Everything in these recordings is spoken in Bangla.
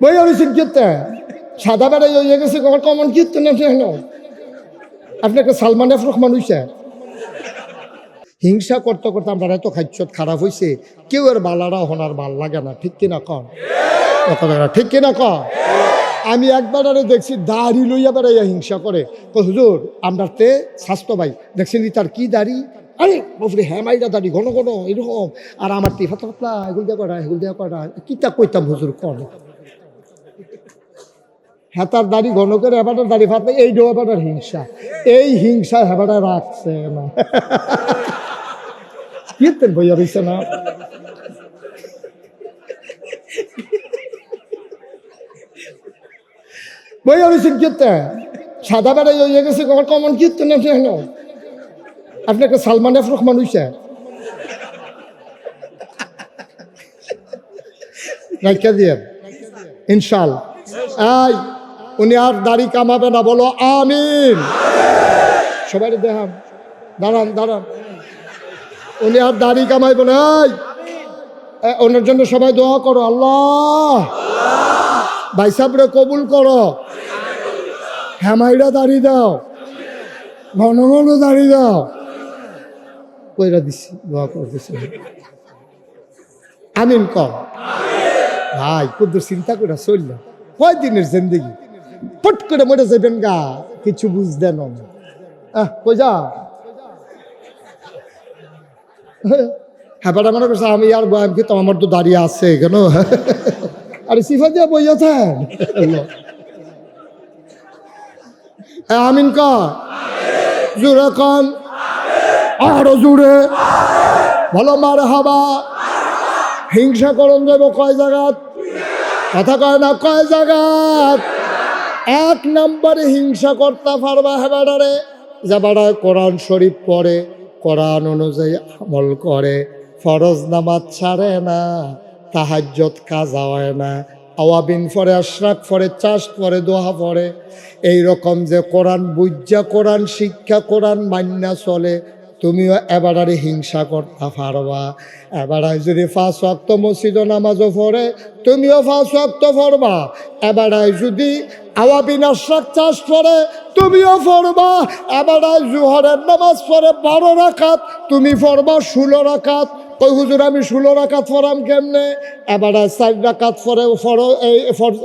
বই আলোচন করতে সাদা বেড়াই হয়ে গেছে কমন কীর্তন আপনি একটা সালমান এফ রহমান হইছে। হিংসা করতে করতে আমরা এত খাদ্যত খারাপ হয়েছে, কেউ এর বালারা হনার ভাল লাগে না, ঠিক কিনা কন? ঠিক কিনা কন? আমি একবার আরে দেখছি দাড়ি লইয়া বেড়াইয়া হিংসা করে, হুজুর আমরা তে স্বাস্থ্য ভাই দেখছেন তার কি দাড়ি, আরে বসলে হ্যাঁ মাইরা দাড়ি ঘন ঘন এরকম, আর আমার তি ফাতলা ফাতলা এগুল দিয়া করা এগুল দিয়া করা, কিতা কইতাম হুজুর কন। হ্যাঁ তার দাড়ি ঘন করে এবারটার দাড়ি ফাতলা, এইটাও এবারটার হিংসা, এই হিংসা হেবাটা রাখছে না। কীর্তন বইয়া রইছে না। বইয়া রইছেন কীর্তন সাদা বেড়াই হয়ে গেছে কমন কীর্তন আপনি একটা সালমান এফ রহমান হইছে। রাইখা দিয়ে ইনশাল এই উনি আর দাড়ি কামাবে না, বলো আমিন। সবাই দেখাম, দাঁড়ান দাঁড়ান, উনি আর দাড়ি কামাইব না। ওনার জন্য সবাই দোয়া করো, আল্লাহ ভাই সাহেবরে কবুল করো, হ্যামাইরা দাড়ি দাও, ঘন ঘন দাড়ি দাও, কইরা দিছি, দোয়া করতেছি। আমিন কর ভাই, কুদ্দুর চিন্তা করে চললাম, কয় দিনের জিন্দগি পট করে মরে যাবেন গা, কিছু বুঝতেন কই যা। হ্যাঁ বেটা মনে করছে আমি আর বয়াম খেতাম, আমার তো দাঁড়িয়ে আছে কেন, আরে সিফা দিয়া বইয়া থাক। আমিন কর, জোরে কন, আরো জোরে ভালো মার হাবা। হিংসা করন যাব কয় জায়গাত, কথা কয় না কয় জায়গাত। এক নম্বরে হিংসা করতে পারবা হেবাডারে যে বাড়ায় কোরআন শরীফ পড়ে, কোরআন অনুযায়ী আমল করে, ফরজ নামাজ ছাড়ে না, তাহাজ্জুদ কাজা হয় না, আওয়াবিন পরে, আশরাক পরে, চাষ পরে, দোহা পরে, এইরকম যে কোরআন বুঝা, কোরআন শিক্ষা, কোরআন মান্যা চলে, তুমিও এবারে হিংসা করতে পারবা। এবারে যদি 5 ওয়াক্ত মসজিদ নামাজও পড়ে, তুমিও 5 ওয়াক্ত পড়বা। এবারে যদি আওয়াবিন আশরাক চাষ পড়ে, তুমিও পড়বা। এবারে জোহরের নামাজ পড়ে 12 রাকাত, তুমি পড়বা 16 রাকাত। ওই হুজুর আমি 16 রাকাত পড়াম কেমনে? এবারে 4 রাকাত পরে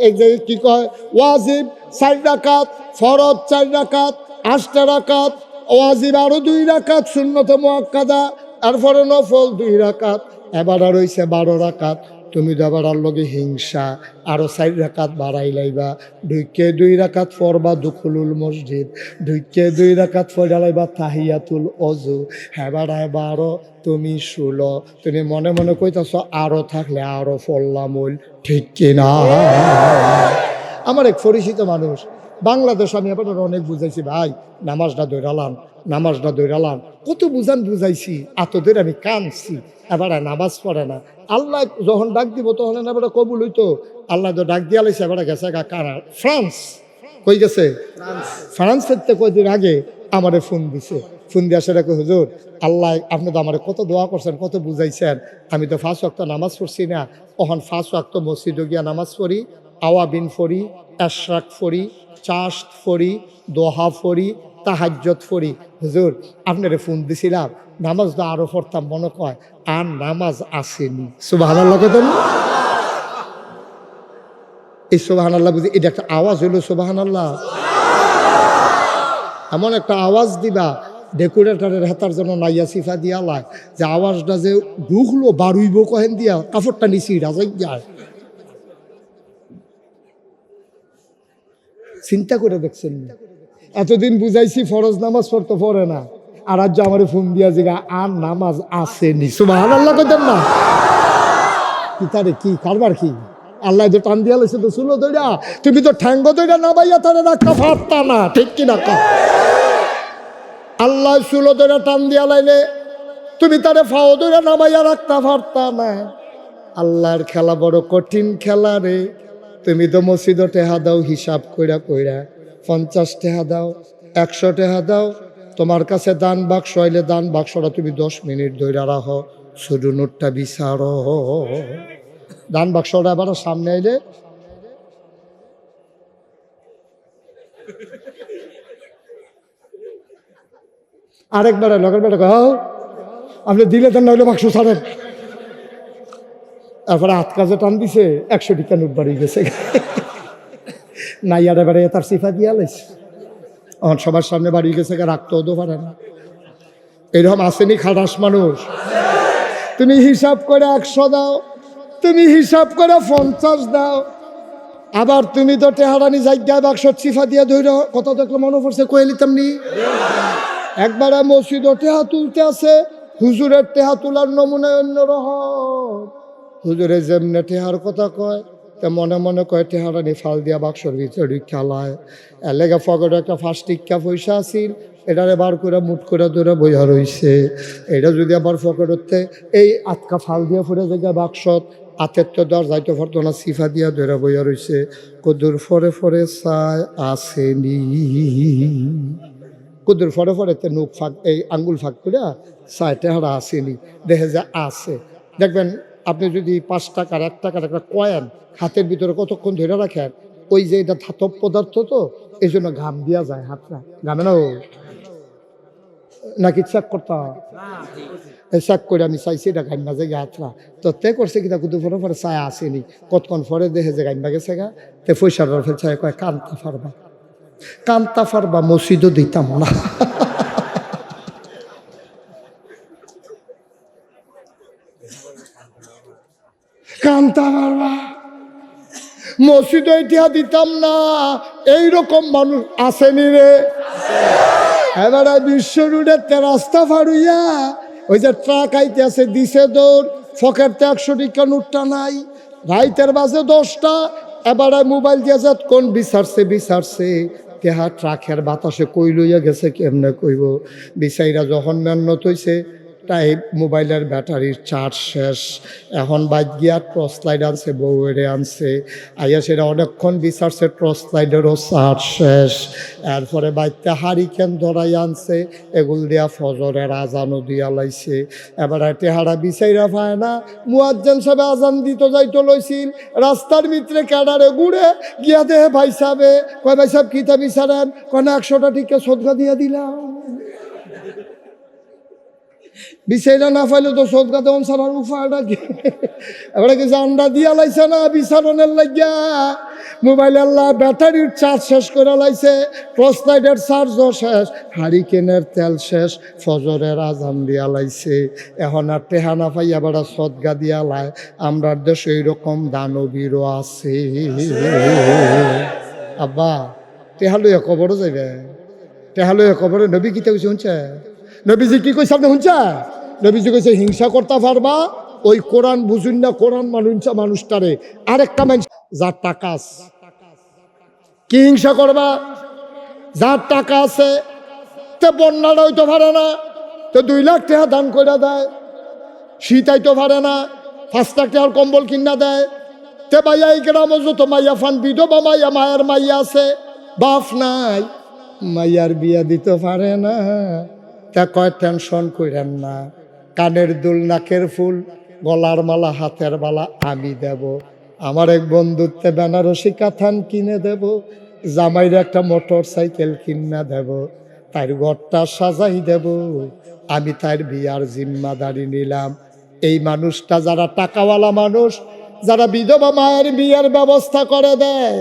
এই যে কি কয় ওয়াজিব 4 রাকাত, ফরজ 4 রাকাত, 8 রাকাত, ওয়াজিব আরো 2 রাকাত, সুন্নত মুআক্কাদা, তারপরে নফল 2 রাকাত, এবার রইছে 12 রাকাত। তুমি দেবার লগে হিংসা আরো 4 রাকাত বাড়াই লাইবা, ঢুকে 2 রাকাত পড়বা দুখুলুল মসজিদ, ঢুকে 2 রাকাত পড়া লাইবা তাহিয়াতুল ওযু, হেবাড়ায় 12 তুমি 16, তুমি মনে মনে কইতাছ আরো থাকলে আরো পড়লাম, ঠিক কিনা? আমার এক পরিচিত মানুষ বাংলাদেশ, আমি এবার অনেক বুঝাইছি, ভাই নামাজটা দৈরালাম, নামাজটা দৈরালাম, কত বুঝাইছি, এতদের আমি কানছি, এবার নামাজ পড়ে না। আল্লাহ যখন ডাক দিব তখন এবার কবুল হইতো, আল্লাহ তো ডাক দিয়া লাইছে, এবার গেছে কানাডা, ফ্রান্স, কই গেছে ফ্রান্স থেকে কয়দিন আগে আমারে ফোন দিছে, ফোন দিয়ে আসে রাখো, হুজুর আল্লাহ আপনি তো আমার কত দোয়া করছেন, কত বুঝাইছেন, আমি তো 5 ওয়াক্ত নামাজ পড়ছি না, তখন 5 ওয়াক্ত মসজিদে গিয়া নামাজ পড়ি, আওয়াবিন পড়ি, আশরাক পড়ি, চাষ পড়ি, দোহা পড়ি, তাহাজ্জুদ পড়ি। হুজুর আপনারে ফোন দিছিলাম, নামাজ তো আরো পড়তাম, মনে কয় আর নামাজ আসেনি। সুবহানাল্লাহ কইতেন না? এই সুবহানাল্লাহ বুঝি এটা একটা আওয়াজ হইলো, সুবহানাল্লাহ এমন একটা আওয়াজ দিবা ডেকোরেটরের হাতার জন্য নাইয়া সিফা দিয়া লাই, যে আওয়াজটা যে ঢুকলো বাড়ুইব কহেন দিয়া কাপড়টা নিচি রাজাই যায়। চিন্তা করে দেখছেন, এতদিন বুঝাইছি ফরজ নামাজ পড়তে পড়ে না, আর আজ আমার ফোন দিয়া জিগা আর নামাজ আসেনি। সুবহানাল্লাহ কইতেন না? কি তারে কি কারবার কি? আল্লাহ যে টান দিয়া লাইছে তো শুনো দইরা, তুমি তো ঠ্যাঙ্গ দইরা না বাইয়া তারে রাখতে পারতা না, ঠিক কিনা? আল্লাহ শুলো দইরা টান দিয়া লাইলে তুমি তারে ফাও দইরা নামাইয়া রাখতে পারতা না। আল্লাহর খেলা বড় কঠিন খেলা রে। তুমি তো মসজিদে টেহা দাও হিসাব কইরা কইরা, 50 টাকা দাও, 100 টাকা দাও, তোমার কাছে দান বাক্স হইলে দান বাক্সটা তুমি 10 মিনিট ধইরা রাখো, শুধু নোটটা বিচারো। দান বাক্সটা আবার সামনে এলে আরেকবার লগের বেটা কয় আপনি দিলে দেন না হলে বাক্স ছাড়েন। তারপরে হাত কাজে টান দিছে 100 টাকা নোট বাড়িয়ে গেছে। নাইয়ারে বেড়ে তার সিফা দিয়া লাইছে, আমার সবার সামনে বাড়িয়ে গেছে, রাখতেও তো পারে না। এরকম আসেনি খাটাস মানুষ? তুমি হিসাব করে 100 দাও, তুমি হিসাব করে 50 দাও, আবার তুমি তো টেহারানি জায়গায় বাক্স সিফা দিয়ে ধৈর কথা দেখলে মনে পড়ছে কইলি তেমনি। একবারে মসজিদ টেহা তুলতে আছে, হুজুরের টেহা তোলার নমুনা অন্যরকম। হুজুরে যেমনে টেহার কথা কয় তা মনে মনে কয় টেহারানি ফাল দিয়া বাক্সর ভিতরে খেলায়। এলাকা ফগড়ে একটা 5 টিক্কা পয়সা আছিল, এটারে বার করে মুট করে ধরে বইয়া রইছে। এটা যদি আবার ফকরতে এই আটকা ফাল দিয়া ফুরে জায়গা বাক্সত হাতের তো দর যাইতে পারতো না, সিফা দিয়া ধরে বইয়া রইছে। কদুর ফরে ফরে চায় আসেনি, কুদুর ফরে ফরে নুক ফাঁক এই আঙ্গুল ফাঁক করে চায় টেহারা আসেনি, দেখে যে আছে। দেখবেন আপনি যদি 5 টাকার 1 টাকার একটা কয়েন হাতের ভিতরে কতক্ষণ ধরে রাখেন, ওই যে এটা ধাতব পদার্থ তো এই জন্য ঘাম দিয়া যায় হাতটা, ঘামে না নাকি চেক করতাম চেক করে আমি চাইছি এটা গাইমা যে হাতরা তো তে করছে কিনা কুদুর ফরে ফরে চায় আসেনি। কতক্ষণ ফরে দেখে যে গাইমা গেছে গা, তে পয়সার ফেল চায় কয় কান্তা ফারবা, কান্তা ফারবা মসজিদও দিতাম না। কান্তা ফারবা মসজিদও ইতিহা দিতাম না, এইরকম মানুষ আসেনি রে। এবারে বিশ্ব রোডের রাস্তা ফারুইয়া ওই যে ট্রাক আইতে আছে দিছে দৌড়, ফকেরতে 100 টাকা নোটটা নাই, রাইতের বাজে 10টা, এবারে মোবাইল দিয়ে যাত কোন বিচারছে তেহা ট্রাকের বাতাসে কই লইয়া গেছে কেমনে কইব। বিচাইরা যখন মেহনত হইছে তাই মোবাইলের ব্যাটারির চার্জ শেষ, এখন বাদ গিয়া টর্চ লাইট আনছে, বউয়েরে আনছে, আইয়া সেটা অনেকক্ষণ বিচারছে, টর্চ লাইটেরও চার্জ শেষ। এরপরে বাইতে হারিকেন ধরাই আনছে, এগুল দিয়া ফজরের আজানও দিয়া লাইছে। এবার টেহারা বিচাইরা পায় না, মুয়াজ্জিন সাহেব আজান দিত যাইতো লইছিল, রাস্তার ভিতরে ক্যাডারে ঘুরে গিয়া দেহে ভাই সাহেবে কয় ভাই সাহেব কিতা বিচারেন, কয় না 100টা টিকা সদকা দিয়া দিলাম। বিচাইরা না পাইলে তো সদকা দেওয়ান সারার উপায়টা কি? এবারে কি জান্ডা দিয়া লাইছে না বিচারণের লাগিয়া, মোবাইলের ব্যাটারির চার্জ শেষ করে লাইছে, টর্চ লাইটের চার্জও শেষ, হারিকেনের তেল শেষ, ফজরের আজান দিয়া লাইছে। এখন আর টেহা না পাই আবার সদকা দিয়া লায়। আমরা দেশে এইরকম দানবীরও আছে। আব্বা টেহা লইয়া কবরও যাইবে, টেহা লইয়া কবরে নবী কিতা কইছে শুনছে? নবীজি কি কইছে আপনি শুনছে? নবীজি কইছে হিংসা করতে পারবা, ওই কোরআন বুঝুন না, কোরআন মানুষটারে আরেকটা মানুষ যার টাকা আছে কি হিংসা করবা? যার টাকা আছে তে বন্যাটা হইতে পারে না, তো 2 লাখ টাকা দান করে দেয়, শীত আইতে পারে না 5 লাখ টাকার কম্বল কিনা দেয়, তে ভাইয়া এই গ্রামে যত মাইয়া ফান বিধবা মাইয়া মায়ের মাইয়া আছে, বাপ নাই, মাইয়ার বিয়া দিতে পারে না, তা কয় টেনশন করেন না, কানের দুল নাকের ফুল গলার মালা হাতের বালা আমি দেব, আমার এক বন্ধুত্বে বেনারসি কাথান কিনে দেব, জামাইর একটা মোটর সাইকেল কিনা দেব, তার ঘরটা সাজাই দেব, আমি তার বিয়ার জিম্মাদারি নিলাম। এই মানুষটা যারা টাকাওয়ালা মানুষ, যারা বিধবা মায়ের বিয়ের ব্যবস্থা করে দেয়,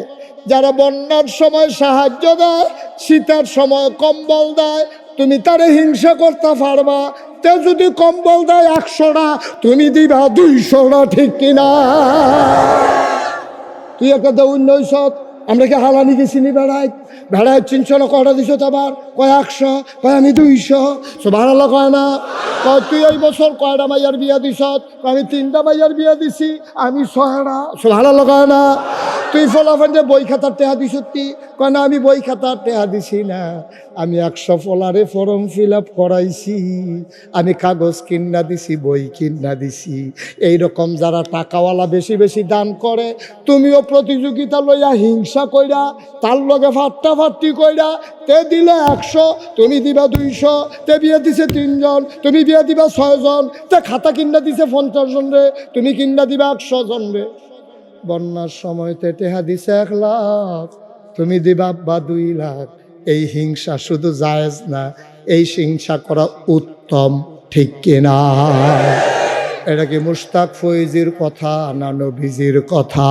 যারা বন্যার সময় সাহায্য দেয়, শীতের সময় কম্বল দেয়, তুমি তারে হিংসা করতে পারবা? তে যদি কম্বল দেয় 100টা, তুমি দিবা 200টা, ঠিক কিনা? তুই একটা দৌড় নইস, আমরা কি হালানি গেছি নি বেড়াই? ভেড়ায় 300 না কটা দিছ, আবার কয় 100, কয় আমি 200, সুবহানাল্লাহ কয় না? কয় তুই এই বছর কয়টা মাইয়ার বিয়া দিছ? আমি 3টা মাইয়ার বিয়া দিছি, আমি 6টা, সুবহানাল্লাহ কয় না? তুই ফলাফান্ডে বই খাতার টেহা দিস? কেন আমি বই খাতার টেহা দিছি না, আমি 100 ফলারে ফর্ম ফিল আপ করাইছি, আমি কাগজ কিনা দিছি, বই কিনা দিছি। এইরকম যারা টাকাওয়ালা বেশি বেশি দান করে, তুমিও প্রতিযোগিতা লইয়া হিংসা কইরা তার লগে ফাট্টাফাট্টি কইরা, তে দিলে 100, তুমি দিবা 200, তে বিয়ে দিছে 3 জন, তুমি বিয়ে দিবা 6 জন, তে খাতা কিনা দিছে 50 জন রে, তুমি কিনা দিবা 100 জন রে। বন্যার সময় তে টেহা দিছে 1 লাখ, তুমি দিবা বা 2 লাখ। এই হিংসা শুধু জায়েজ না, এই হিংসা করা উত্তম, ঠিক কিনা? এটা কি মুশতাক ফৈজির কথা না নবীজির কথা?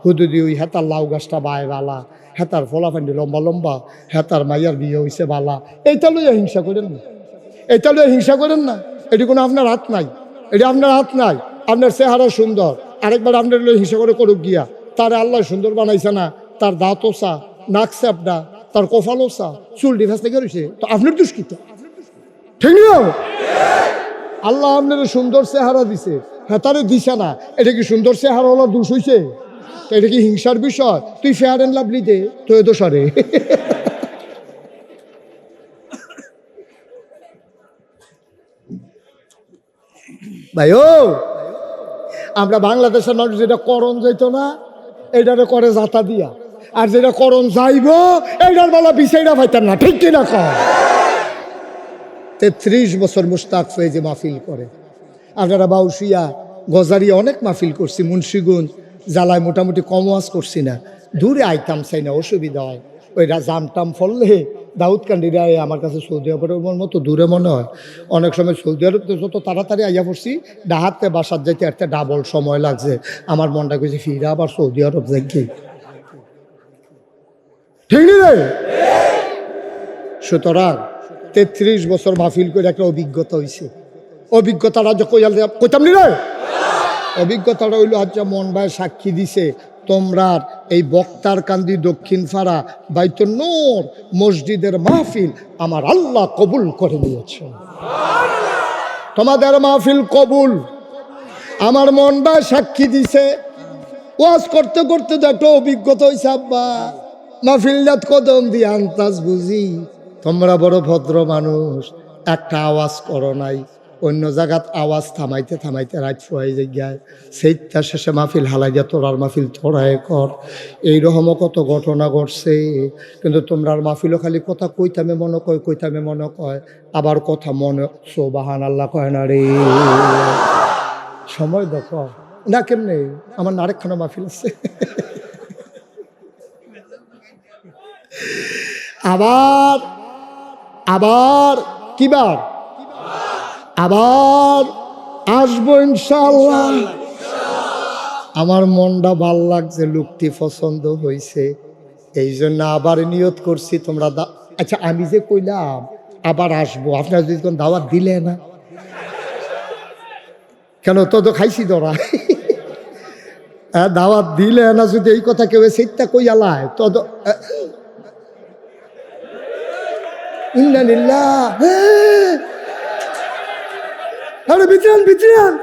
হুদুদি ওই হেতার লাউ গাছটা বায় বালা, হেতার ফলাফান্ডি লম্বা লম্বা, হেতার মাইয়ার বিয়ে হইছে বালা, এইটা লইয়া হিংসা করেন না, এইটা লইয়া হিংসা করেন না। এটি কোনো আপনার হাত নাই, এটি আপনার হাত নাই। আপনার চেহারা সুন্দর, আরেকবার আপনার লইয়া হিংসা করে করুক গিয়া। তার আল্লাহ সুন্দর বানাইছে না, তার দাঁতও চা, নাক চাপডা, তার কপালও চা, চুলটি ফেসতে গেছে, তো আপনার দুষ্কৃত, ঠিক না? আল্লাহ আপনার সুন্দর চেহারা দিছে, হ্যাঁ তারে দিছে না, এটা কি সুন্দর চেহারা হলো দোষ হইছে? তো এটা কি হিংসার বিষয়? তুই ফেয়ার অ্যান্ড লাভলি দে, তো এ দোষারে। ভাই ও, আমরা বাংলাদেশের মানুষ যেটা করণ যাইতো না, এইটারে করে জাতা দিয়া, আর যেটা করণ যাইব এইটার বেলা বিষয়টা পাইতেন না, ঠিক কিনা কর? 33 বছর মুশতাক ফৈজি মাহফিল করে। আপনারা বাউসিয়া গজারিয়া অনেক মাহফিল করছি, মুন্সিগঞ্জ জ্বালায় মোটামুটি কম ওয়াজ করছি না, দূরে আইতাম চাই না, অসুবিধা হয়। ওইটা জামটাম ফললে দাউদকান্দিরা আমার কাছে সৌদি আরবের মতো দূরে মনে হয়। অনেক সময় সৌদি আরব যত তাড়াতাড়ি আইয়া পড়ছি, ডাহাতে বাসার যাইতে একটা ডাবল সময় লাগছে। আমার মনটা কইছে ফিরে আবার সৌদি আরব যাই, ঠিক রে? সুতরাং 33 বছর মাহফিল করে একটা অভিজ্ঞতা হয়েছে। অভিজ্ঞতাটা যে কইতাম নি রে, অভিজ্ঞতাটা হইল আচ্ছা মন ভাই সাক্ষী দিছে, তোমরা এই বক্তার কান্দি দক্ষিণ পাড়া বাইতুন নূর মসজিদের মাহফিল আমার আল্লাহ কবুল করে নিয়েছে। তোমাদের মাহফিল কবুল, আমার মন ভাই সাক্ষী দিছে। ওয়াজ করতে করতে যে একটা অভিজ্ঞতা হয়েছে, আব্বা মাহফিলজাত কদম দিয়ে আন্তাজ বুঝি তোমরা বড় ভদ্র মানুষ, একটা আওয়াজ করো নাই, অন্য জায়গাত আওয়াজ থামাইতে থামাইতে রাত ফুয়াই যায়, সেইটা শেষে মাহফিল হালাই যা তোরার মাহফিল তোরাই কর। এইরকমও কত ঘটনা ঘটছে। কিন্তু তোমরার মাহফিলও খালি কথা কইতামে মনে কয়, কইতামে মনে কয়, আবার কথা মনে সুবহান আল্লাহ কয় না রে। সময় দেখো না কেমনে, আমার না আরেকখানা মাহফিল আছে। আবার আবার কিবার আবার আসবো ইনশাআল্লাহ। আমার মনটা ভাল লাগছে, লোকটি পছন্দ হয়েছে, এই জন্য আবার নিয়ত করছি। তোমরা আচ্ছা আমি যে কইলাম আবার আসবো, আপনারা যদি কোন দাওয়াত দিলে না কেন? তো খাইছি ধরা, দাওয়াত দিলে না যদি এই কথা কেউ সেইটা কইয়ালায় তো ইন্নালিল্লাহ। আরে বিচরান বিচরান,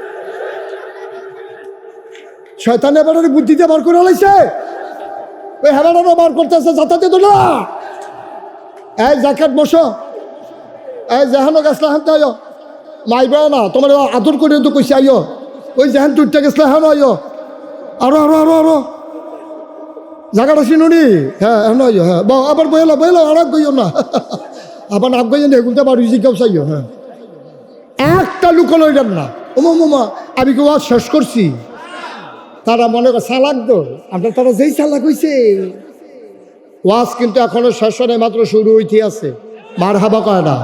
শয়তান এবার বুদ্ধিতে বার করে লাইছে, ওই হেবাটা বার করতেছে, যাতাতে তো না। এই জাকাত বসো, এই জাহানো গাছলা হানতে আয়ো, মাইবা না তোমার আদর করে তো কইছে আইও, ওই জাহান তুইটা গেছলা হ্যাঁ আইও, আরো আরো আরো আরো জায়গাটা চিনুনি, হ্যাঁ হ্যাঁ আইও, হ্যাঁ আবার বইলো বইলো, আর গইও না, আবার নাক গইয়ে এগুলতে বাড়ি জিজ্ঞাও চাইও। হ্যাঁ একটা লুকো লইলাম না, ওমা আমি কি ওয়াজ শেষ করছি? তারা মনে করে চালাক তো, আপনার তারা যেই চালাক হইছে, ওয়াজ কিন্তু এখনো শেষ হয়, মাত্র শুরু হইতে আছে। মার হাবা কয় না,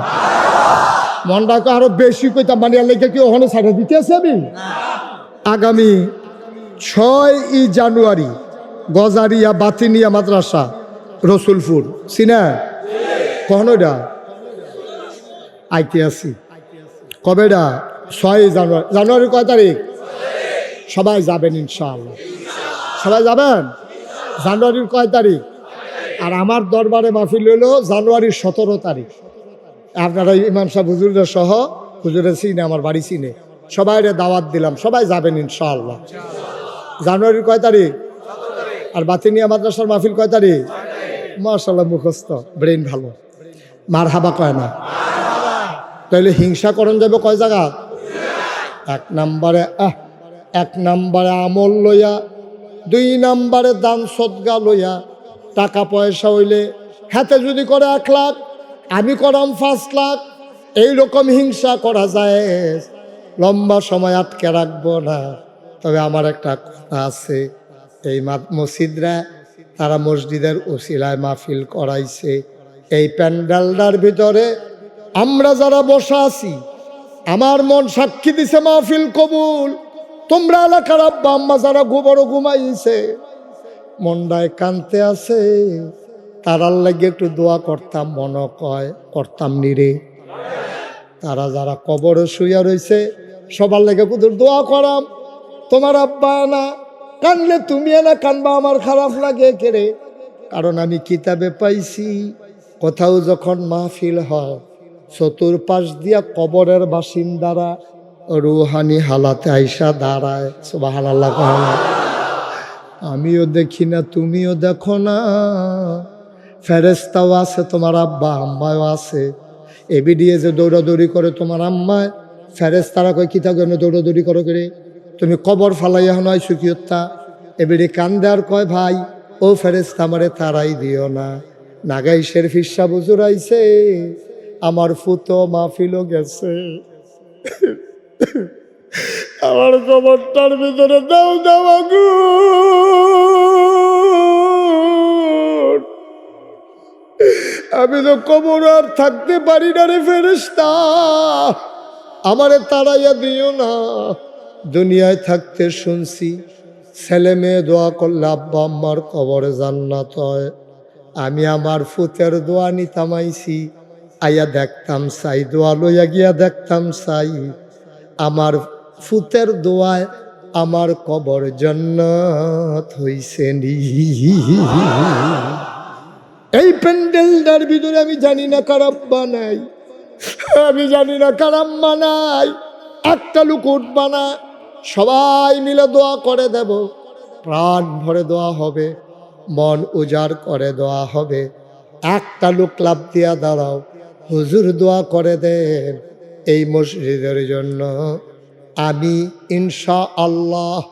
মনটাকে আরো বেশি কইতাম, মানে লেগে কি ওখানে ছাড়া দিতে আছে। আমি আগামী 6ই জানুয়ারি গজারিয়া বাতিনিয়া মাদ্রাসা রসুলপুর সিনা কখনোটা আইতে আছি। কবেটা? 6ই জানুয়ারি। জানুয়ারির কয় তারিখ? সবাই যাবেন ইনশাআল্লাহ, সবাই যাবেন। জানুয়ারির কয় তারিখ? আর আমার দরবারে মাহফিল হলো জানুয়ারির 17 তারিখ। আপনারা ইমাম সাহেব হুজুরের সহ, হুজুরের চিনে, আমার বাড়ি চিনে, সবাই দাওয়াত দিলাম, সবাই যাবেন ইনশাআল্লাহ। জানুয়ারির কয় তারিখ? আর বাতিনিয়া মাদ্রাসার মাহফিল কয় তারিখ? মাশাআল্লাহ, মুখস্থ, ব্রেন ভালো। মারহাবা কয় না? তাইলে হিংসা করণ যাবে কয় জায়গা? এক নম্বরে আমল লইয়া, 2 নম্বরে দান সদগা লইয়া। টাকা পয়সা হইলে হাতে যদি করে 1 লাখ, আমি করাম 5 লাখ, এইরকম হিংসা করা যায়, লম্বা সময় আটকে রাখবো না। তবে আমার একটা কথা আছে, এই মসজিদরা তারা মসজিদের উসিলায় মাহফিল করাইছে। এই প্যান্ডেলটার ভিতরে আমরা যারা বসা আছি, আমার মন সাক্ষী দিছে মাহফিল কবুল। তোমরা এলাকার আব্বা আম্মা যারা বড় ঘুমাইছে, মনটায় কানতে আছে, তারার লাগে একটু দোয়া করতাম, মনে কয় করতাম নিরে। তারা যারা কবরে শুইয়া রয়েছে, সবার লাগে কুদুর দোয়া করাম। তোমার আব্বা না কানলে তুমি না কানবা, আমার খারাপ লাগে কেড়ে। কারণ আমি কিতাবে পাইছি, কোথাও যখন মাহফিল হয়, চতুর্পাশ দিয়া কবরের বাসিন্দারা রুহানি হালাতে আইসা দাঁড়ায়। সুবহানাল্লাহ কয় না? আমিও দেখি না, তুমিও দেখো না, ফেরেশতাও আছে, তোমার আব্বা আম্মাও আছে। এবিডিএ যে দৌড়াদৌড়ি করে তোমার আম্মায়, ফেরেশতারা কয় কি থাকবে না দৌড়াদৌড়ি করো করে, তুমি কবর ফালাইয়া নয় সুখিয়তা। এবিডি কান্দে আর কয় ভাই ও ফেরেশতা আমারে তারাই দিও না। নাগাইশের ফিসা বুজুর আইছে, আমার ফুতো মাহফিলও গেছে, আমার কবরটার ভিতরে দাও দাও আগুন। আমি তো কবর আর থাকতে পারি না রে ফেরেশতা, আমারে তাড়াইয়া দিও না। দুনিয়ায় থাকতে শুনছি ছেলে মেয়ে দোয়া করলে আব্বা আম্মার কবরে জান্নাত হয়। আমি আমার ফুতের দোয়া নিতাম আইছি, আইয়া দেখতাম চাই, দোয়া লইয়া গিয়া দেখতাম চাই, আমার ফুতের দোয়ায় আমার কবর জান্নাত হইছে নি। এই প্যান্ডেলটার ভিতরে আমি জানি না কার আব্বা নাই, আমি জানি না কার আম্মা নাই, একটা লোক উঠবা না, সবাই মিলে দোয়া করে দেব, প্রাণ ভরে দোয়া হবে, মন উজাড় করে দোয়া হবে। একটা লোক লাভ দিয়া দাঁড়াও, হুজুর দোয়া করে দেন এই মসজিদের জন্য। আমি ইনশা আল্লাহ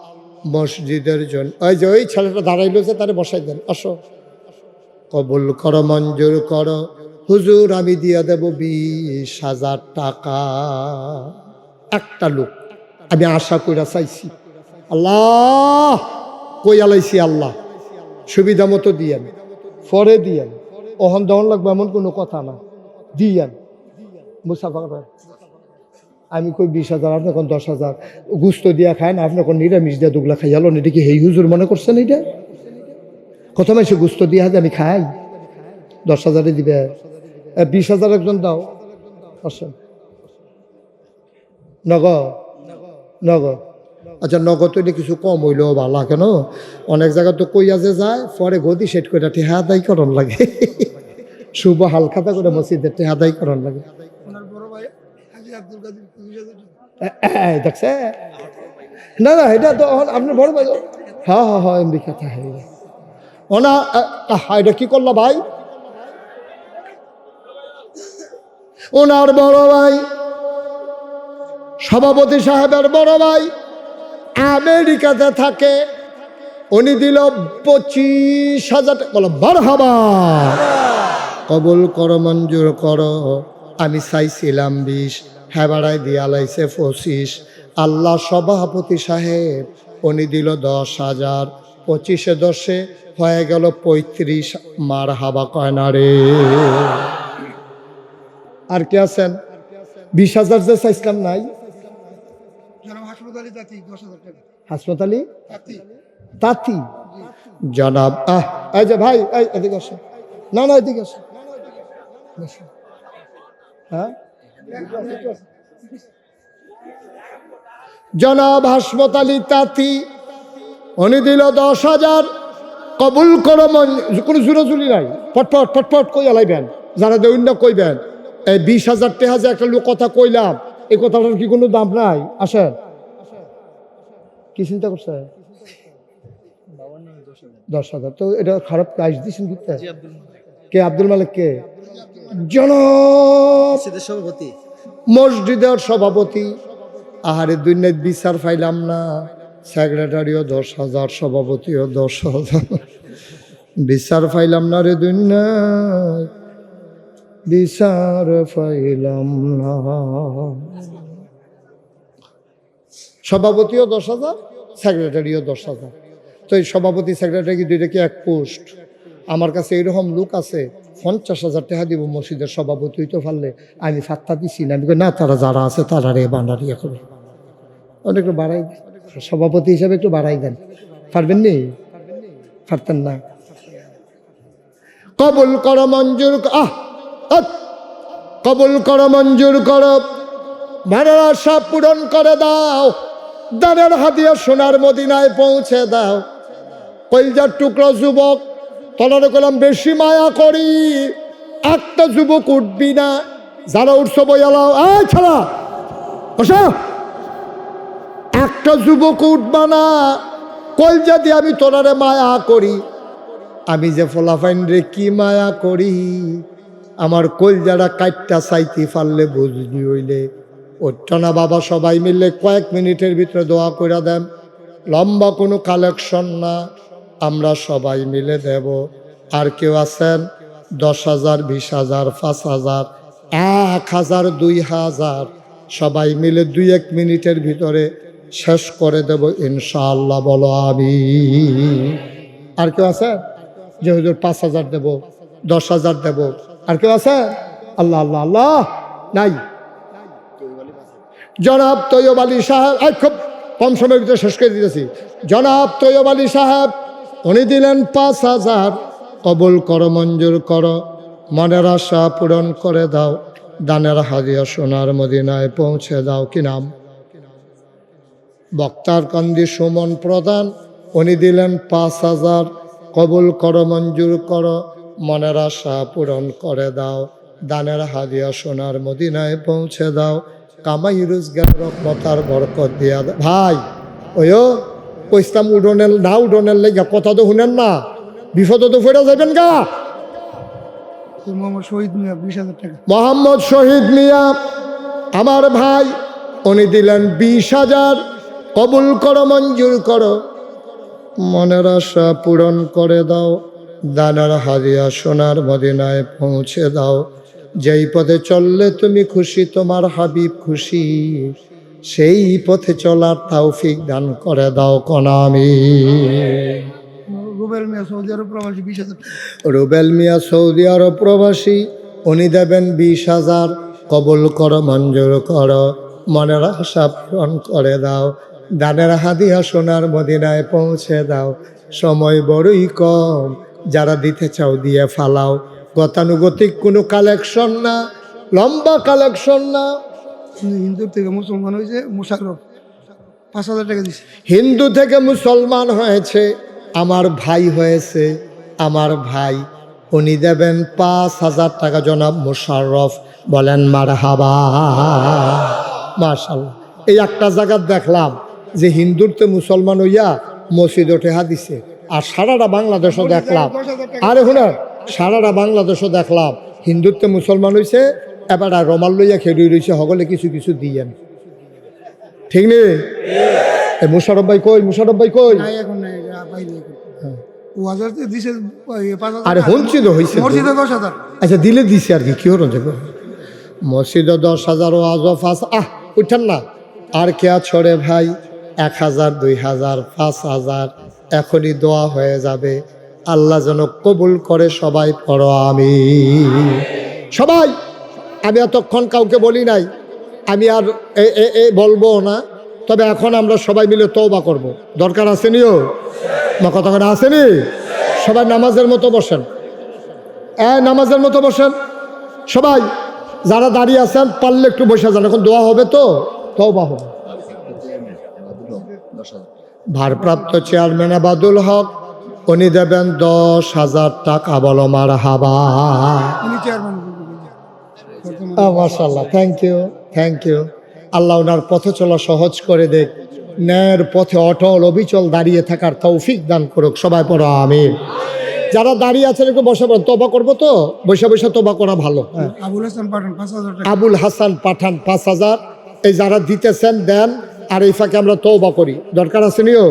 মসজিদের জন্য, ওই যে ওই ছেলেটা দাঁড়াইল যে তারে বসাই দেন, আসো, কবুল করো, মঞ্জুর করো হুজুর, আমি দিয়া দেব 20,000 টাকা। একটা লোক আমি আশা কইরা চাইছি, আল্লাহ কই আলাইছি, আল্লাহ সুবিধা মতো দিয়েন, পরে দিয়েন, ওহন দহন লাগবে এমন কোনো কথা না, দিয়েন মুসাফা। আমি কই 20,000, আপনি এখন 10,000 গুস্ত দিয়া খায় না, আপনি এখন নিরামিষ দিয়া দুগলা খাই আলো, এটা কি হেই হুজুর মনে করছেন? এইটা কত মাসে গুস্ত দিয়া হাতে আমি খাই, 10,000 দিবে, 20,000 একজন দাও, আসেন নগদ। আচ্ছা নগদ তো এটা কিছু কম হইলেও ভালো, কেন অনেক জায়গা তো কইয়া যে যায়, পরে গদি সেট করে টেহা আদায় করণ লাগে, শুভ হালখাতা করে মসজিদে টেহা আদায় করণ লাগে। দেখছে না না, এটা তো আপনি বড় ভাই, হ্যাঁ হ্যাঁ হ্যাঁ এমনি কথা হয়ে ওনা। এটা কি করলো ভাই? ওনার বড় ভাই, সভাপতি সাহেবের বড় ভাই আমেরিকাতে থাকে, উনি দিল 25,000 টাকা। বলো মারহাবা, কবুল করো, মঞ্জুর করো। আমি চাইছিলাম 20, হ্যাঁ বাড়াই দিয়া লাইছে 25। আল্লাহ সভাপতি সাহেব উনি দিল 10,000, 25-এ 10-এ হয়ে গেল 35। মারহাবা কয় না রে? আর কে আছেন? 20,000 যে চাইছিলাম নাই, হাসপাতালি তাঁতি জনাব। এই যে ভাই, এদিকে আসো, না না এদিকে আসো, হ্যাঁ জনাব হাসপাতালি তাঁতি, উনি দিল 10,000। কবুল করো, কোনো জুরাজুলি নাই, ফটফট ফটফট কই আলাইবেন, যারা দেউন না কইবেন। এই 20,000 টাকা যে একটা লোক কথা কইলাম, এই কথাটার কি কোনো দাম নাই? আসেন, কি চিন্তা করছে? 10,000। তো এটা খারাপ কাজ দিয়েছেন দিতে কে? আব্দুল মালিক কে? জন সভাপতি, মসজিদের সভাপতি। আহারে দুনিয়ায় বিচার পাইলাম না। সেক্রেটারিও 10,000, সভাপতিও 10,000, বিচার পাইলাম না রে দুনিয়ায়, বিচার পাইলাম না। সভাপতিও 10,000, সেক্রেটারিও 10,000। তো এই সভাপতি সেক্রেটারি দুইটা কি এক পোস্ট? আমার কাছে এইরকম লোক আছে 50,000 টাকা দিব মসজিদের সভাপতি হইতে পারলে, আমি ফাত্তা দিছি না। আমি না, তারা যারা আছে তারা রে বানারি এখন অনেক একটু বাড়াই, সভাপতি হিসাবে একটু বাড়াই দেন। পারবেন নি? পারতেন না। কবুল করো মঞ্জুর, কবুল করো মঞ্জুর করো, মনের আশা পূরণ করে দাও, দানের হাদিয়া সোনার মদিনায় পৌঁছে দাও। কলজার টুকরো যুবক, তলার কলাম বেশি মায়া করি, একটা যুবক উঠবি না, যারা উঠছো বইয়ালাও, এই ছাড়া বসা, একটা যুবক উঠবা না। কলজা দিয়ে আমি তোরারে মায়া করি, আমি যে ফলাফাইন রে কি মায়া করি, আমার কলজারা কাটটা চাইতে পারলে বুঝলি হইলে ওঠটা না বাবা। সবাই মিললে কয়েক মিনিটের ভিতরে দোয়া করে দেন, লম্বা কোনো কালেকশন না, আমরা সবাই মিলে দেব। আর কেউ আছেন 10,000, 20,000, 5,000, 1,000, 2,000, সবাই মিলে 2-1 মিনিটের ভিতরে শেষ করে দেব ইনশাআল্লাহ। বলো আমি। আর কেউ আছে যে হুজুর 5,000 দেব, 10,000 দেব? আর কেউ আছে? আল্লাহ আল্লাহ আল্লাহ, নাই। জনাব তৈয়ব আলী সাহেব, খুব কম সময়ের ভিতরে শেষ করে দিতেছি। জনাব তৈয়ব আলী সাহেব, উনি দিলেন 5,000। কবুল করো মঞ্জুর করো, মনের আশা পূরণ করে দাও, দানের হাদিয়া সোনার মদিনায় পৌঁছে দাও। কি নাম? বক্তার কান্দি সুমন প্রধান, উনি দিলেন 5,000। কবুল করো মঞ্জুর করো, মনের আশা পূরণ করে দাও, দানের হাদিয়া সোনার মদিনায় পৌঁছে দাও। কামাই রোজগার রহমতার বরকত দিয়া দাও। ভাই ওইও কইস্তাম উডনের না, উডনের লেগে কথা তো শুনেন না, বিপদ তো ফেরা যাবেন গা। মোহাম্মদ শহীদ মিয়া 20,000 টাকা। মোহাম্মদ শহীদ মিয়া আমার ভাই, উনি দিলেন 20,000। কবুল করো মঞ্জুর করো, মনের আশা পূরণ করে দাও, দানার হাদিয়া সোনার মদিনায় পৌঁছে দাও। যেই পথে চললে তুমি খুশি, তোমার হাবিব খুশি, সেই পথে চলার তৌফিক দান করে দাও কোনামি। রুবেল মিয়া সৌদি আরব প্রবাসী 20,000 টাকা। রুবেল মিয়া সৌদি আরব প্রবাসী, উনি দেবেন 20,000। কবুল করো মঞ্জুর করো, মনের আশা পূরণ করে দাও, দানের হাদিয়া সোনার মদিনায় পৌঁছে দাও। সময় বড়ই কম, যারা দিতে চাও দিয়ে ফালাও। গতানুগতিক কোনো কালেকশন না, লম্বা কালেকশন না। হিন্দু থেকে মুসলমান হয়েছে মুশাররফ 5,000 টাকা দিছে। হিন্দু থেকে মুসলমান হয়েছে, আমার ভাই হয়েছে, আমার ভাই, উনি দেবেন 5,000 টাকা। জনাব মুশাররফ, বলেন মারহাবা। মাশাআল্লাহ। এই একটা জায়গা দেখলাম যে হিন্দুতে মুসলমান হইয়া মসজিদ টেহা দিছে, আর সারাটা বাংলাদেশও দেখলাম, আরে হুনা সারাটা বাংলাদেশও দেখলাম হিন্দুত্বে মুসলমান হইছে, এবার আর রমাল লইয়া খেড়ি রয়েছে, হগলে কিছু কিছু দিয়েন। ঠিক নেই? মুশারফ ভাই কই? মুশারফ ভাই কই? নাই এখন নাই, বাইরে এখন। ও হাজার দিছে 5,000। আরে হচ্ছে তো হয়েছে, মসজিদে 10,000। আচ্ছা দিলে দিছে আর কি, কি হলো যাবে মসজিদে 10,000 ও আজ উঠেন না। আর কে ছড়ে ভাই? 1,000, 2,000, 5,000 এখনই দোয়া হয়ে যাবে। আল্লাহ যেন কবুল করে। সবাই পড়ো আমি। সবাই, আমি এতক্ষণ কাউকে বলি নাই, আমি আর বলবো না, তবে এখন আমরা সবাই মিলে তওবা করব। দরকার আসেনিও না? কতক্ষণ আসেনি? সবাই নামাজের মতো বসেন, নামাজের মতো বসেন সবাই। যারা দাঁড়িয়ে আছেন পারলে একটু বসে যান, এখন দোয়া হবে তো, তওবা হবে। ভারপ্রাপ্ত চেয়ারম্যান আবাদুল হক, উনি দেবেন 10,000 টাকা। বলো মারহাবা। উনি চেয়ারম্যান। মাশাআল্লাহ, থ্যাংক ইউ, থ্যাংক ইউ। আল্লাহ ওনার পথে চলা সহজ করে দেখ। ন্যায়ের পথে অটল অবিচল দাঁড়িয়ে থাকার তৌফিক দান করুক। সবাই পড়ো আমিন। যারা দাঁড়িয়ে আছেন একটু বসে পড়েন, তবা করবো তো, বসে বসে তবা করা ভালো। হ্যাঁ, আবুল হাসান পাঠান 5,000 টাকা। আবুল হাসান পাঠান 5,000। এই যারা দিতেছেন দেন, আর এই ফাঁকে আমরা তওবা করি। দরকার আসেনিও,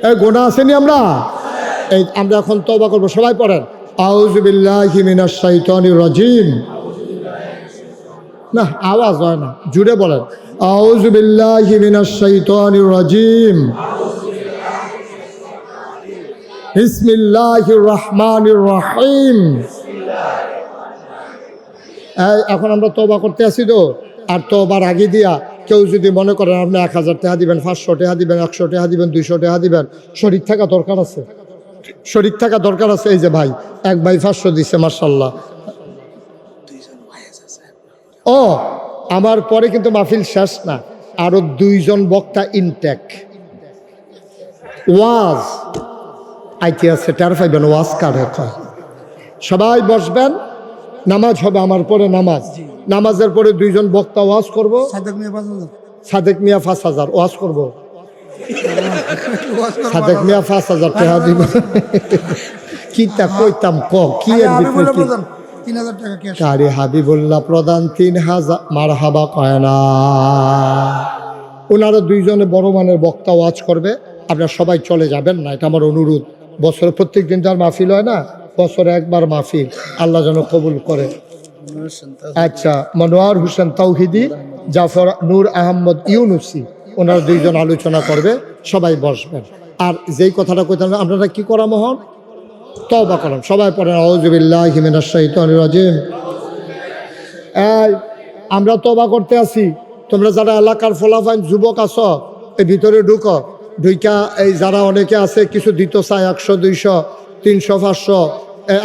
এই গোনা আসেনি আমরা, এই আমরা এখন তওবা করবো। সবাই পড়েন আউযু বিল্লাহি মিনাশ শাইতানির রাজিম। না, আওয়াজ হয় না, জুড়ে বলেন আউযু বিল্লাহি মিনাশ শাইতানির রাজিম, বিসমিল্লাহির রহমানির রহিম। এখন আমরা তওবা করতে আসি তো, আর তওবার আগে দিয়া কেউ যদি মনে করেন আপনি 1000 টাকা দিবেন, 500 টাকা দিবেন, 100 টাকা দিবেন, 200 টাকা দিবেন, শরীক থাকা দরকার আছে, শরীক থাকা দরকার আছে। এই যে ভাই, এক ভাই 500 দিছে, মাশাআল্লাহ। ও, আমার পরে কিন্তু মাহফিল শেষ না, আরো 2 জন বক্তা ইনটেক ওয়াজ আইতে আছে, টের পাইবেন ওয়াজ কারে কয়। সবাই বসবেন, নামাজ হবে আমার পরে নামাজ, নামাজের পরে 2 জন বক্তা ওয়াজ করব। সাদেক মিয়া 5,000। সাদেক মিয়া 5,000 ওয়াজ করব। সাদেক মিয়া 5,000 টাকা দিব। কিতা কইতাম ক কি এর ভিতরে কি? 3,000 টাকা ক্যাশ। কারি হাবিবুল্লাহ প্রধান 3,000 মারহাবা কয় না। ওনারা 2 জনে বড় মানের বক্তা ওয়াজ করবে, আপনারা সবাই চলে যাবেন না, এটা আমার অনুরোধ। বছরে প্রত্যেক দিন তার মাহফিল হয় না, বছরে একবার মাহফিল, আল্লাহ যেন কবুল করে। আচ্ছা, মনোয়ার হোসেন তাওহিদি, জাফর নূর আহমদ ইউনুসি, ওনারা 2 জন আলোচনা করবে, সবাই বসবেন। আর যেই কথাটা কইতাম, আপনারা কি করা মহন তওবা করেন। সবাই পড়েন আউযু বিল্লাহি মিনাশ শাইতানির রাজিম। এই আমরা তওবা করতে আসি, তোমরা যারা এলাকার ফলাফাইন যুবক আছো, এই ভিতরে ঢুকো, ঢুইকা এই যারা অনেকে আছে কিছু দিত চায়, 100, 200, 300, 500,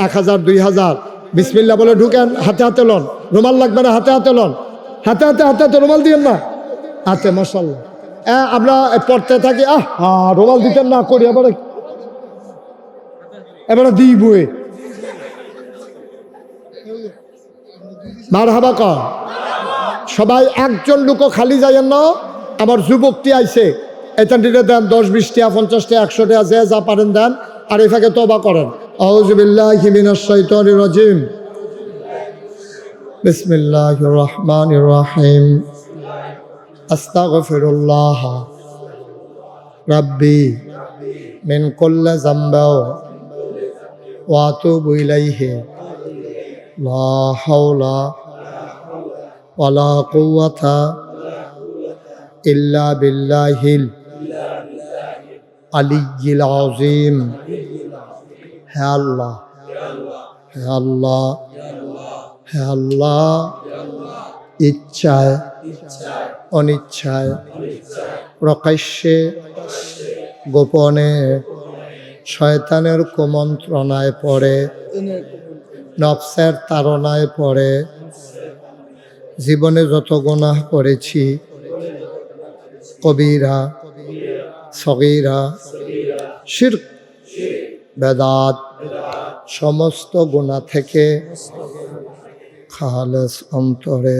1000, 2000, বিসমিল্লাহ বলে ঢুকেন। হাতে হাতে লন, রুমাল লাগবে না, হাতে হাতে লন, হাতে হাতে হাতে হাতে, রুমাল দিয়েন না হাতে, মাশাআল্লাহ। আমরা পড়তে থাকি, রুমাল দিতেন না করি, এবারে দিই বই মারহাবা কর। সবাই একজন লোকও খালি যাইয়েন না। আমার যুবকটি আইছে, এটা দিতে দেন 10, 20 টাকা, 50 টাকা, 100 টাকা, যে যা পারেন দেন, আর এই ফাঁকে তওবা করেন আউযু বিল্লাহি মিনাশ শাইতানির রাজিম, বিসমিল্লাহির রহমানির রহিম, আস্তাগফিরুল্লাহ রাব্বি মিন কুল্লি যামবি ওয়া আতুবু ইলাইহি, লা হাওলা ওয়ালা কুওয়াতা ইল্লা বিল্লাহিল আলিয়্যিল আযীম। হে আল্লাহ, হে আল্লাহ, হে আল্লাহ, ইচ্ছায় অনিচ্ছায়, প্রকাশ্যে গোপনে, শয়তানের কুমন্ত্রণায় পড়ে, নফসের তাড়নায় পড়ে জীবনে যত গুনাহ করেছি, কবিরা সগীরা, শিরক বেদাত, সমস্ত গুনাহ থেকে খালেস অন্তরে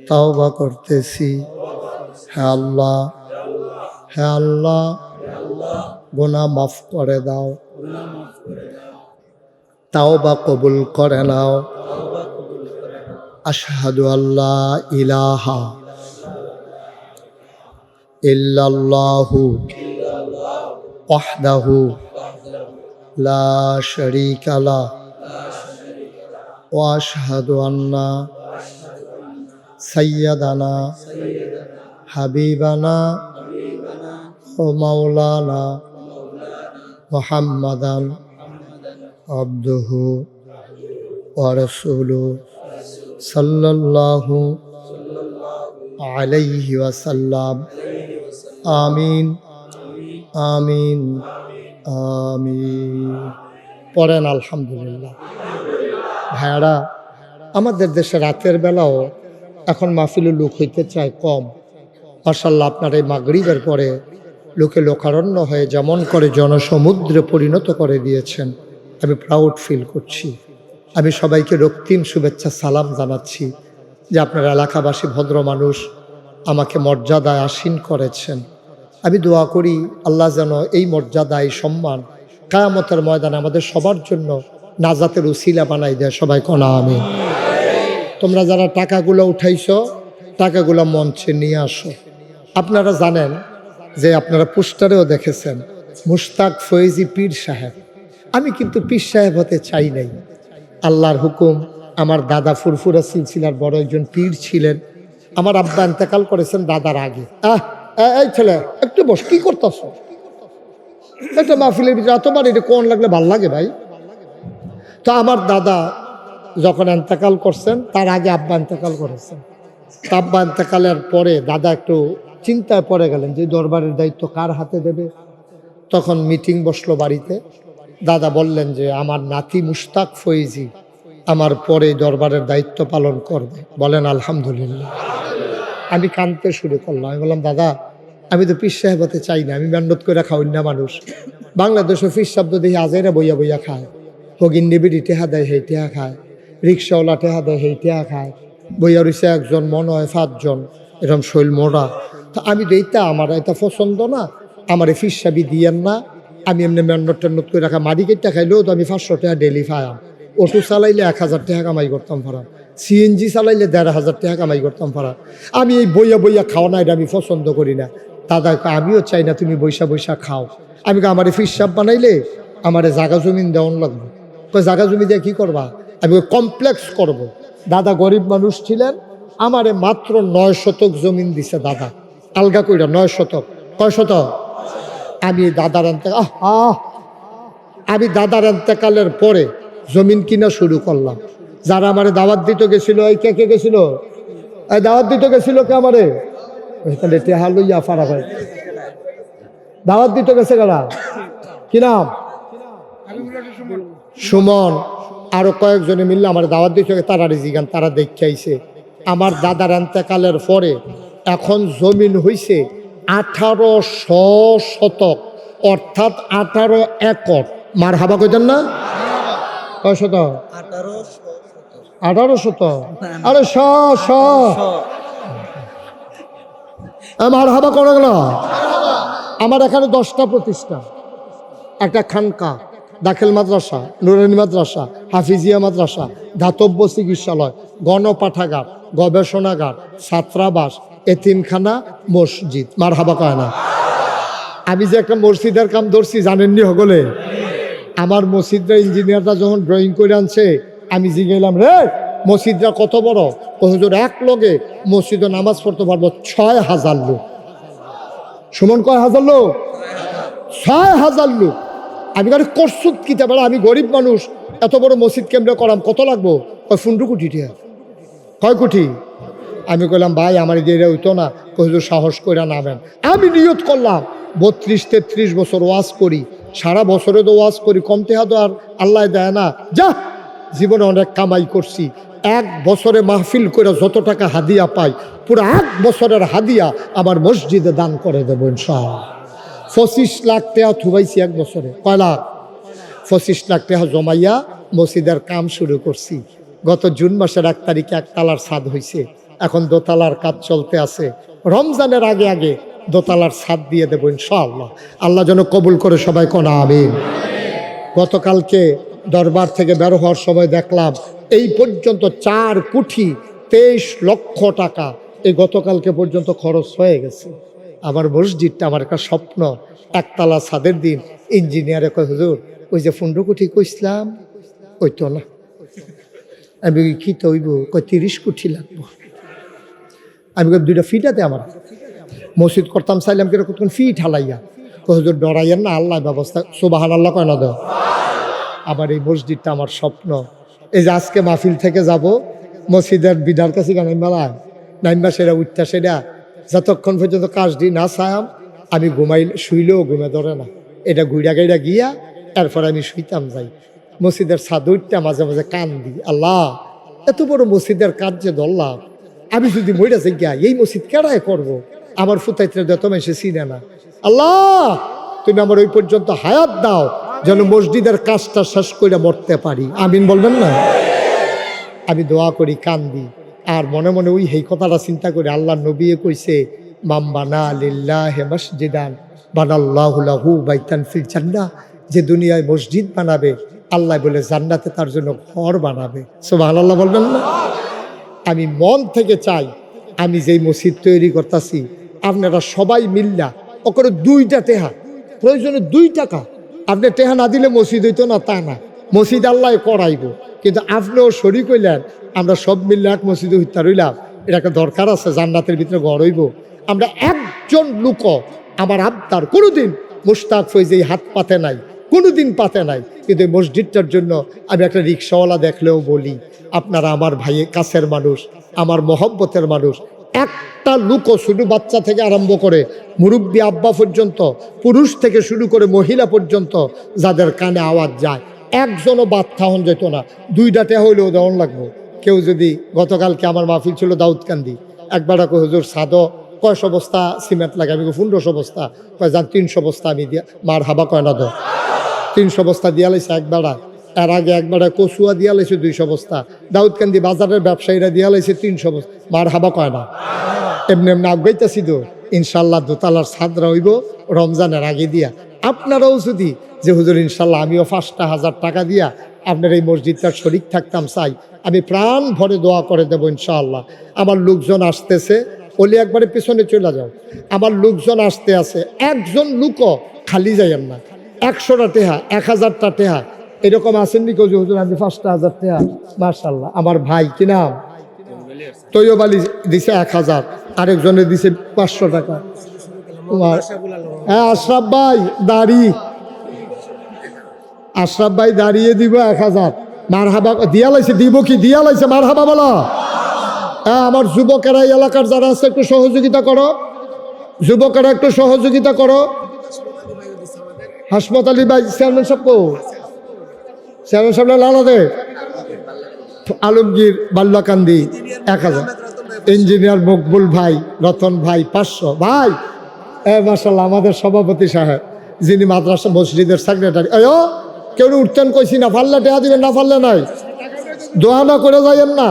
তাওবা করতেছি। হে আল্লাহ, হে আল্লাহ, গুনাহ মাফ করে দাও, তাওবা কবুল করে নাও। আশহাদু আল্লা ইলাহা ইল্লাল্লাহু ওয়াহদাহু লা শারীকা লাহু ওয়া আশহাদু আন্না সাইয়্যিদানা হাবিবানা ও মাওলানা মুহাম্মাদান আবদুহু ওয়া রাসূলুহু সাল্লাল্লাহু আলাইহি ওয়াসাল্লাম। আমিন, আমিন, আমিন। পড়েন আলহামদুলিল্লাহ। ভাইয়ারা, আমাদের দেশে রাতের বেলাও এখন মাহফিলে লোক হইতে চায় কম। মাশাআল্লাহ, আপনার এই মাগরিবের পরে লোকে লোকারণ্য হয়ে যেমন করে জনসমুদ্রে পরিণত করে দিয়েছেন, আমি প্রাউড ফিল করছি। আমি সবাইকে রক্তিম শুভেচ্ছা সালাম জানাচ্ছি যে আপনার এলাকাবাসী ভদ্র মানুষ, আমাকে মর্যাদায় আসীন করেছেন। আমি দোয়া করি আল্লাহ যেন এই মর্যাদা এই সম্মান কিয়ামতের ময়দানে আমাদের সবার জন্য নাজাতের উসিলা বানাই দেয়। সবাই কনা আমি। তোমরা যারা টাকাগুলো উঠাইছো টাকাগুলো মঞ্চে নিয়ে আসো। আপনারা জানেন যে আপনারা পোস্টারেও দেখেছেন মুশতাক ফয়েজি পীর সাহেব। আমি কিন্তু পীর সাহেব হতে চাই নাই। আল্লাহর হুকুম, আমার দাদা ফুরফুরা সিলসিলার বড় একজন পীর ছিলেন। আমার আব্বা ইন্তেকাল করেছেন দাদার আগে। এই ছেলে একটু বস, কি করতেছ? একটা মাহফিলের ভিতরে এতবার এটা কোন লাগলে ভাল লাগে ভাই? তো আমার দাদা যখন ইন্তেকাল করছেন তার আগে আব্বা ইন্তেকাল করেছেন। আব্বা ইন্তেকালের পরে দাদা একটু চিন্তায় পড়ে গেলেন যে দরবারের দায়িত্ব কার হাতে দেবে। তখন মিটিং বসলো বাড়িতে। দাদা বললেন যে আমার নাতি মুশতাক ফয়েজি আমার পরে দরবারের দায়িত্ব পালন করবে। বলেন আলহামদুলিল্লাহ। আমি কাঁদতে শুরু করলাম। আমি বললাম দাদা, আমি তো পীর সাহেব হতে চাই না, আমি মেহনত করে খাওয়াই না মানুষ। বাংলাদেশে পীর শব্দ দেখি আজেরা বইয়া বইয়া খায়। হগিন নিবিড়ি টেহা দেয় সেই টেহা খায়, রিক্সাওয়ালা টেহা দেয় সেই টেহা খায়। বইয়া রয়েছে একজন, মনে হয় 5 জন, এরকম শৈল মোড়া। তো আমি তো এইটা আমার এটা পছন্দ না, আমার এই পীর সাহেবই দিয়েন না। আমি এমনি মেহনত টেন্নত করে রাখা মারি কেটটা খাইলেও তো আমি 500 টাকা ডেলি পাইম। অটো চালাইলে 1000 টাকা কামাই করতাম পারা, সিএনজি চালাইলে 1500 টাকা কামাই করতাম পারা। আমি এই বইয়া বইয়া খাওয়া না, এটা আমি পছন্দ করি না। দাদা আমিও চাই না তুমি বৈশা বৈশা খাও। আমি আমার পীর সাহেব বানাইলে আমার জাগা জমিন দেওয়ান লাগবে। জাগা জমি দিয়ে কী করবা? আমি কমপ্লেক্স করব। দাদা গরিব মানুষ ছিলেন, আমারে মাত্র 9 শতক জমিন দিছে দাদা, আলগা কইরা 9 শতক। কয় শতক? আমি দাদার এন্তেকালের পরে জমিন কিনা শুরু করলাম। যারা আমারে দাওয়াত দিতে গেছিল, এই কে গেছিল? এই দাওয়াত দিতে গেছিল কে আমারে? তাহলে টেহা লইয়া ফারা ভাই দাওয়াত দিতে গেছে গেলা। কি নাম? সুমন। আরো কয়েকজনে মিললে আমার দাওয়াত দিতে, তারা রিজিগান, তারা দেখে আইছে। আমার দাদার এন্তেকালের পরে এখন জমিন হইছে 1800 শতক, অর্থাৎ 18 একর। মার হাবা কইতেন না? কয় শতক? 18 শতক। আরে মার হাবা করে গেল। আমার এখানে 10টা প্রতিষ্ঠান, একটা খানকা, দাখিল মাদ্রাসা, নুরানি মাদ্রাসা, হাফিজিয়া মাদ্রাসা, ধাতব্য চিকিৎসালয়, গণপাঠাগার, গবেষণাগার, ছাত্রাবাস, এতিমখানা, মসজিদ। মার হাবা কয় না? আমি যে একটা মসজিদের কাম ধরছি জানেননি হগলে? আমার মসজিদরা ইঞ্জিনিয়াররা যখন ড্রয়িং করে আনছে, আমি জিজ্ঞাসলাম, রে মসজিদরা কত বড়? হুজুর এক লগে মসজিদে নামাজ পড়তে পারবো 6000 লোক। সুমন, কয় হাজার লোক? 6000 লোক। আমি কারো করসুত কিতে পারে, আমি গরিব মানুষ, এত বড় মসজিদ কেমনে করাম, কত লাগবো? কয় 15 কোটি টাকা। কয় কোটি? আমি কইলাম ভাই আমার দিয়ে হইতো না। হুজুর সাহস করে নামেন। আমি নিয়ত করলাম 32-33 বছর ওয়াজ করি, সারা বছরে তো ওয়াজ করি, কম টেহা তো আর আল্লাহ দেয় না। যা জীবনে অনেক কামাই করছি, 1 বছরে মাহফিল করে যত টাকা হাদিয়া পাই, পুরো 1 বছরের হাদিয়া আমার মসজিদে দান করে দেবো ইনশাআল্লাহ। 25 লাখ টাকা থুবাইছি 1 বছরে। কয় লাখ? 25 লাখ টাকা জমাইয়া মসজিদের কাম শুরু করছি। গত জুন মাসের 1 তারিখে 1 তালার ছাদ হয়েছে, এখন 2 তালার কাজ চলতে আছে। রমজানের আগে আগে 2 তালার ছাদ দিয়ে দেবো ইনশাআল্লাহ। আল্লাহ যেন কবুল করে, সবাই কোন আমিন। গতকালকে দরবার থেকে বের হওয়ার সময় দেখলাম এই পর্যন্ত 4 কোটি 23 লক্ষ টাকা এই গতকালকে পর্যন্ত খরচ হয়ে গেছে। আমার মসজিদটা আমার একটা স্বপ্ন। 1 তালা ছাদের দিন ইঞ্জিনিয়ারে কয়, হুজুর ওই যে 15 কোটি কইছিলাম ওই তো না। আমি কি তো হইব? কয় 30 কোটি লাগবো। আমি 2টা ফিটাতে আমার মসজিদ করতাম চাইলাম কিরকম ফি ঠালাইয়া। হুজুর ডরাইয়েন না, আল্লাহ ব্যবস্থা। সুবহানাল্লাহ কয় না? দাও। আবার এই মসজিদটা আমার স্বপ্ন। এই যে আজকে মাহফিল থেকে যাব, মসজিদের বিদার কাছে নাইমবা সেটা উঠতা, সেটা যতক্ষণ পর্যন্ত কাজ দিই না চাইম আমি শুইলেও ঘুমে ধরে না। এটা ঘুরা গাইরা গিয়া এরপর আমি শুইতাম যাই। মসজিদের ছাদ উঠতে মাঝে মাঝে কান দিই, আল্লাহ এত বড় মসজিদের কাজ যে ধরলাম, আমি যদি মইরা যাই গিয়া এই মসজিদ কেডায় করবো? আমার ফুতাইতে যত মেসে চিনে না। আল্লাহ তুমি আমার ওই পর্যন্ত হায়াত দাও, যেন মসজিদের কাজটা শেষ করে মরতে পারি। আমিন বলবেন না? আমি দোয়া করি, কান্দি, আর মনে মনে ওই কথাটা চিন্তা করে আল্লাহ নবী কইছে, মান বানা লিল্লাহি মসজিদান বানাল্লাহু লাহু বাইতান ফিল জান্নাহ, যে দুনিয়ায় মসজিদ বানাবে আল্লাহ বলে জান্নাতে তার জন্য ঘর বানাবে। সুবহানাল্লাহ বলবেন না? আমি মন থেকে চাই, আমি যেই মসজিদ তৈরি করতেছি আপনারা সবাই মিল্লা ওকে 2টা টেহা, প্রয়োজনে 2 টাকা, আপনি টেহা না দিলে মসজিদ হইতো না তা না, মসজিদ আল্লাহ করাইব, কিন্তু আপনিও শরীক হইলেন, আমরা সব মিললে এক মসজিদে হইতে রইলাম, এটা একটা দরকার আছে, জান্নাতের ভিতরে ঘর হইব। আমরা একজন লোক আমার আবদার কোনোদিন মুশতাক ফৈজি হাত পাতে নাই, কোনোদিন পাতে নাই, কিন্তু এই মসজিদটার জন্য আমি একটা রিক্সাওয়ালা দেখলেও বলি আপনারা আমার ভাইয়ের কাছের মানুষ, আমার মহব্বতের মানুষ, একটা লোকও শুধু বাচ্চা থেকে আরম্ভ করে মুরব্বী আব্বা পর্যন্ত, পুরুষ থেকে শুরু করে মহিলা পর্যন্ত যাদের কানে আওয়াজ যায়, একজনও বাদ থাহন যেত না, 2টা টেহা হইলেও দেওয়ান লাগবো। কেউ যদি, গতকালকে আমার মাহফিল ছিল দাউদকান্দি, একবার হুজুর সাদো কয়শো বস্তা সিমেন্ট লাগে, আমি 1500 বস্তা, কয় যান 300 বস্তা আমি দিয়া, মার হাবা কয় না দো, 300 বস্তা দিয়া লাইছে একবারা, এর আগে একবারে কচুয়া দিয়া লাইছে 200 বস্তা, দাউদকান্দি বাজারের ব্যবসায়ীরা দিয়া লাইছে 300 বস্তা, মার হাবা কয় না। এমনি এমনি আগাইতেছি তো, ইনশাল্লাহ দোতলার ছাদরা হইব রমজানের আগে দিয়া। আপনারাও যদি যে হুজুর ইনশাল্লাহ আমিও 5,000 টাকা দিয়া আপনার এই মসজিদটার শরিক থাকতাম চাই, আমি প্রাণ ভরে দোয়া করে দেবো ইনশাআল্লাহ। আমার লোকজন আসতেছে, ওলি একবারে পেছনে চলে যাও, আমার লোকজন আসতে আছে, একজন লোকও খালি যাইয়েন না, 100টা টেহা 1000টা টেহা এরকম আসেননি কেউ যে হুজুর আমি 5,000 টেহা, মাশাআল্লাহ। আমার ভাই কি নাম, তৈয়ব আলী দিছে 1000, আরেকজনে দিছে 500 টাকা। হ্যাঁ আশরাফ ভাই দাঁড়ি, আশরাফ ভাই দাঁড়িয়ে দিব 1000, মার হাবা দিয়া লাইছে, দিব কি দিয়া লাইছে, মার হাবা বলা। হ্যাঁ আমার যুবকেরা এই এলাকার যারা আছে একটু সহযোগিতা করো, যুবকেরা একটু সহযোগিতা করো। হাসমত আলী ভাই চেয়ারম্যান সাহেব, চেয়ারম্যান সাহেব লালাদে, আলমগীর বাল্লাকান্দি 1000, ইঞ্জিনিয়ার মকবুল ভাই, রতন ভাই 500 ভাই। মাশাআল্লাহ আমাদের সভাপতি সাহেব যিনি মাদ্রাসা মসজিদের সেক্রেটারি, কেউ উঠতেন কইছি না, ফাল্লে টেহা দিবেন, না ফাল্লে নাই, দোয়া না করে যাইয়েন না,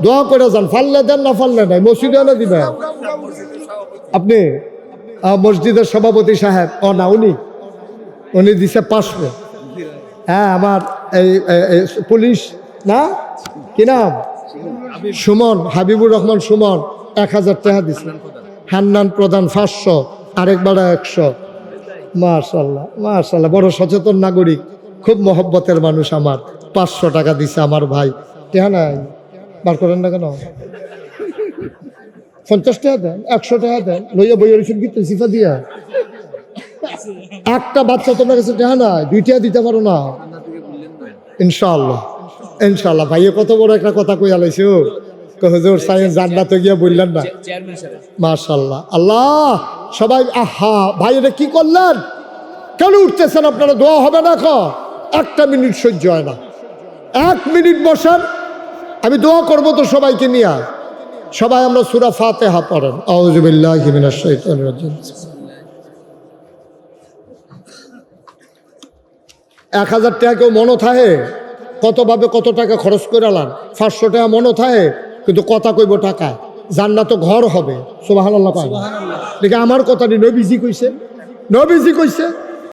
দোয়া করে যান, ফাল্লে দেন না ফাল্লে নাই, মসজিদে এনে দিবেন। আপনি মসজিদের সভাপতি সাহেব, না উনি দিছে 500। হ্যাঁ আমার এই পুলিশ না কি নাম, সুমন, হাবিবুর রহমান সুমন 1000 টাকা দিছে, হান্নান প্রধান 500, আরেকবার 100। মাশাআল্লাহ মাশাআল্লাহ, বড় সচেতন নাগরিক, খুব মহব্বতের মানুষ আমার, 500 টাকা দিছে আমার ভাই। টেহা নাই, বার করেন না কেন, 50 টাকা দেন, 100 টাকা দেন, লইয়া বইয়ের কিন্তু সিফা দিয়া। একটা বাচ্চা তোমার কাছে টেহা নাই, 2টা দিতে পারো না, ইনশাআল্লাহ ইনশাআল্লাহ। ভাইয়ে কত বড় একটা কথা কইয়া লাইছে, হুজুর সাইয়েন জান্নাতে গিয়া বললেন না, মাশাআল্লাহ। আল্লাহ সবাই আহা ভাই এটা কি করলেন, কেন উঠতেছেন আপনারা, দোয়া হবে না, একটা মিনিট সহ্য হয় না, 1 মিনিট বসেন, আমি দোয়া করবো তো সবাইকে নিয়ে। সবাই আমরা সূরা ফাতিহা পড়েন, আউযু বিল্লাহি মিনাশ শাইতানির রাজিম। 1000 টাকা কেউ মনে থাকে, কতভাবে কত টাকা খরচ করে আলান, 500 টাকা মনে থাকে, কিন্তু কথা কইব টাকা, জান্নাত ঘর হবে। সুবহানাল্লাহ, দেখে আমার কথা নেই, নবীজি কইছে, নবীজি কইছে